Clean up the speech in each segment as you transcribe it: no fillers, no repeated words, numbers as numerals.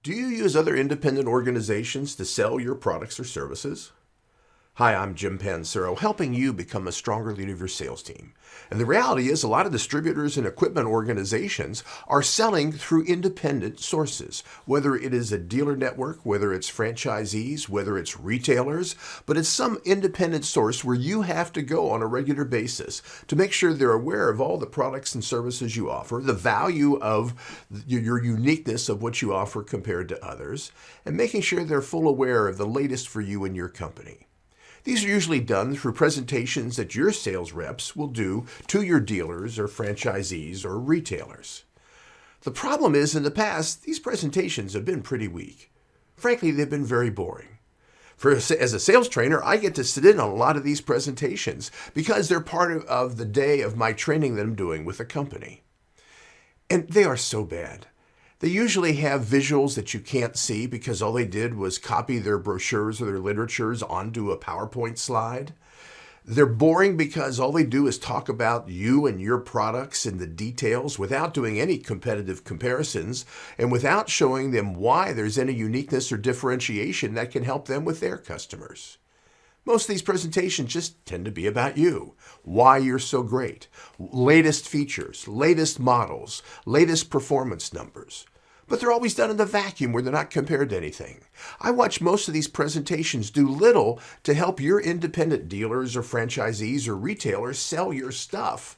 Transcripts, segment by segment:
Do you use other independent organizations to sell your products or services? Hi, I'm Jim Pancero, helping you become a stronger leader of your sales team. And the reality is, a lot of distributors and equipment organizations are selling through independent sources, whether it is a dealer network, whether it's franchisees, whether it's retailers, but it's some independent source where you have to go on a regular basis to make sure they're aware of all the products and services you offer, the value of your uniqueness of what you offer compared to others, and making sure they're full aware of the latest for you and your company. These are usually done through presentations that your sales reps will do to your dealers or franchisees or retailers. The problem is, in the past, these presentations have been pretty weak. Frankly, they've been very boring. As a sales trainer, I get to sit in on a lot of these presentations because they're part of the day of my training that I'm doing with a company. And they are so bad. They usually have visuals that you can't see because all they did was copy their brochures or their literatures onto a PowerPoint slide. They're boring because all they do is talk about you and your products and the details without doing any competitive comparisons and without showing them why there's any uniqueness or differentiation that can help them with their customers. Most of these presentations just tend to be about you, why you're so great, latest features, latest models, latest performance numbers. But they're always done in the vacuum where they're not compared to anything. I watch most of these presentations do little to help your independent dealers or franchisees or retailers sell your stuff,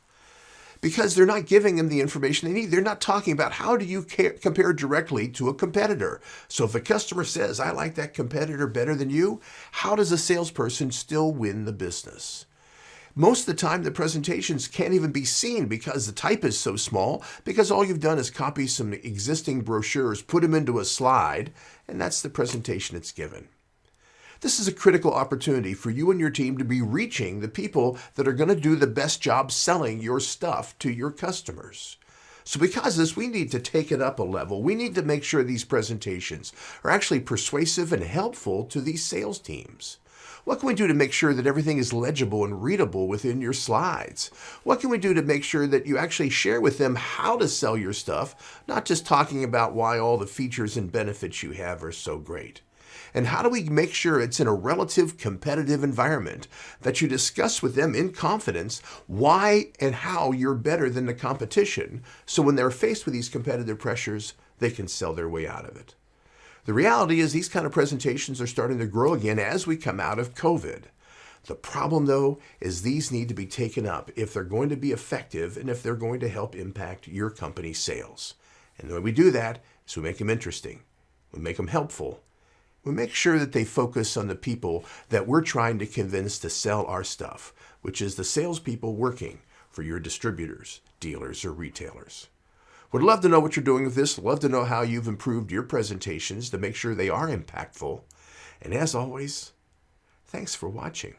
because they're not giving them the information they need. They're not talking about how do you compare directly to a competitor. So if a customer says, I like that competitor better than you, how does a salesperson still win the business? Most of the time, the presentations can't even be seen because the type is so small, because all you've done is copy some existing brochures, put them into a slide, and that's the presentation it's given. This is a critical opportunity for you and your team to be reaching the people that are going to do the best job selling your stuff to your customers. So because of this, we need to take it up a level. We need to make sure these presentations are actually persuasive and helpful to these sales teams. What can we do to make sure that everything is legible and readable within your slides? What can we do to make sure that you actually share with them how to sell your stuff, not just talking about why all the features and benefits you have are so great? And how do we make sure it's in a relative competitive environment that you discuss with them in confidence why and how you're better than the competition, so when they're faced with these competitive pressures, they can sell their way out of it? The reality is these kind of presentations are starting to grow again as we come out of COVID. The problem, though, is these need to be taken up if they're going to be effective and if they're going to help impact your company's sales. And the way we do that is we make them interesting, we make them helpful, we make sure that they focus on the people that we're trying to convince to sell our stuff, which is the salespeople working for your distributors, dealers, or retailers. Would love to know what you're doing with this. Love to know how you've improved your presentations to make sure they are impactful. And as always, thanks for watching.